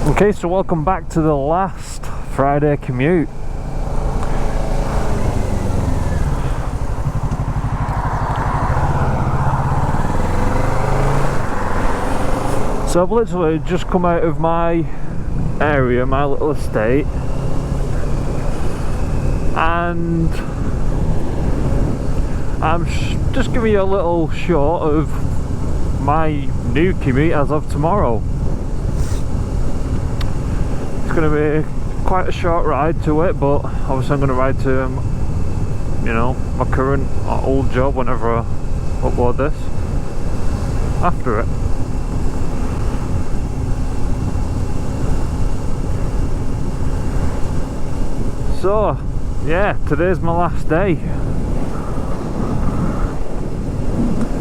Okay, so welcome back to the last Friday commute. So I've literally just come out of my area, my little estate, and I'm just giving you a little short of my new commute as of tomorrow. It's going to be quite a short ride to it, but obviously I'm going to ride to my current or old job whenever I upload this after it. So yeah, today's my last day.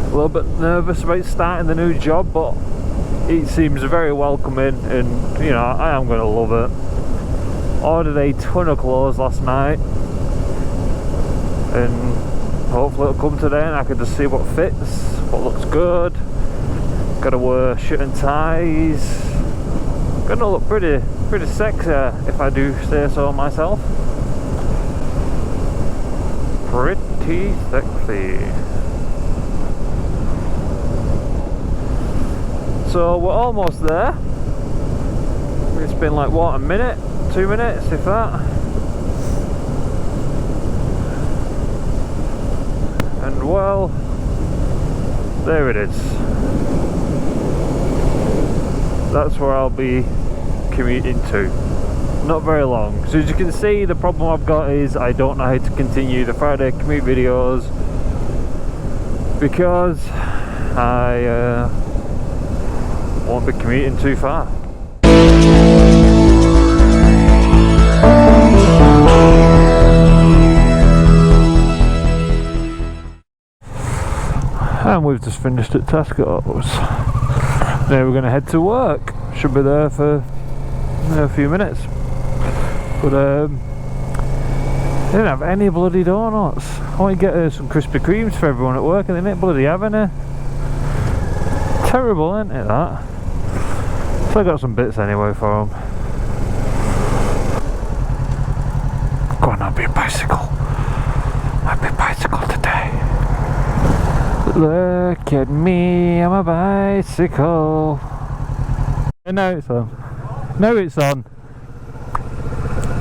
A little bit nervous about starting the new job, but it seems very welcoming, and I am going to love it. Ordered a ton of clothes last night, and hopefully it'll come today and I can just see what fits, what looks good. Gotta wear shirt and ties. Gonna look pretty sexy if I do say so myself. Pretty sexy. So we're almost there. It's been like what, a minute, 2 minutes, if that. And well, there it is. That's where I'll be commuting to. Not very long. So as you can see, the problem I've got is I don't know how to continue the Friday commute videos because I won't be commuting too far. And we've just finished at Tesco's. Now we're going to head to work. Should be there for a few minutes. But they didn't have any bloody donuts. I want to get some Krispy Kremes for everyone at work, and they didn't bloody have any. Terrible, isn't it, that? So I got some bits anyway for them. Go on, I'll be a bicycle. I'll be a bicycle today. Look at me, I'm a bicycle. And now it's on. Now it's on.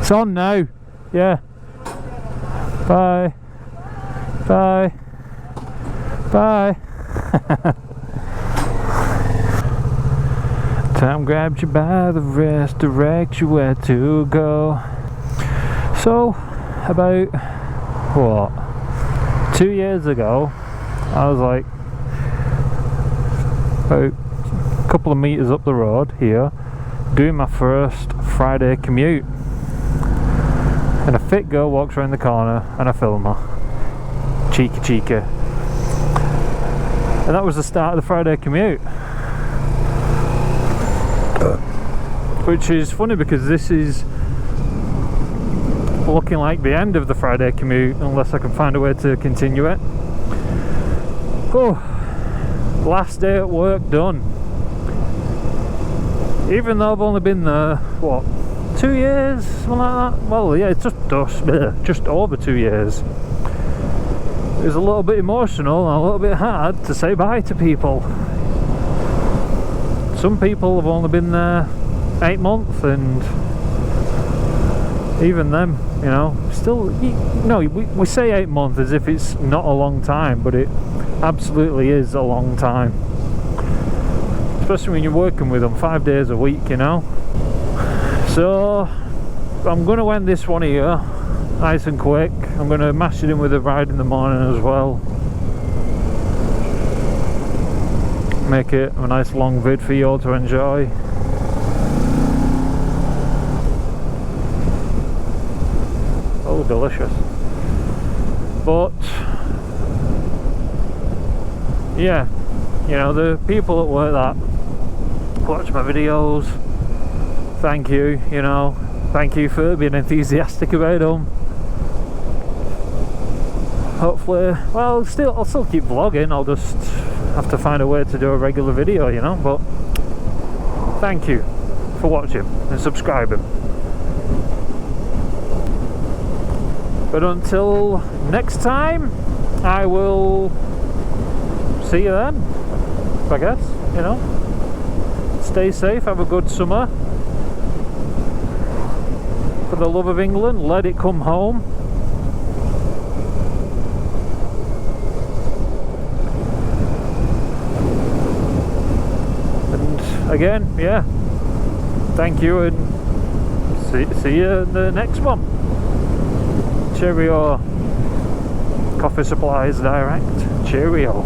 It's on now. Yeah. Bye. Bye. Bye. Time grabs you by the wrist, directs you where to go. So, about, what, 2 years ago, I was like, about a couple of meters up the road here, doing my first Friday commute. And a fit girl walks around the corner and I film her. Cheeky. And that was the start of the Friday commute. Which is funny because this is looking like the end of the Friday commute unless I can find a way to continue it. Oh, last day at work done. Even though I've only been there, what, 2 years, something like that? Well, yeah, it's just over 2 years. It was a little bit emotional and a little bit hard to say bye to people. Some people have only been there 8 months, and even them, still, we say 8 months as if it's not a long time, but it absolutely is a long time. Especially when you're working with them 5 days a week, So, I'm going to end this one here, nice and quick. I'm going to mash it in with a ride in the morning as well. Make it a nice long vid for you all to enjoy. Oh, delicious. But yeah, the people at work that watch my videos, thank you, thank you for being enthusiastic about them. Hopefully, well, I'll still keep vlogging. I'll just have to find a way to do a regular video, but thank you for watching and subscribing. But until next time, I will see you then, I guess, you know. Stay safe, have a good summer. For the love of England, let it come home. And again, yeah, thank you, and see you in the next one. Cheerio. Coffee Supplies Direct. Cheerio.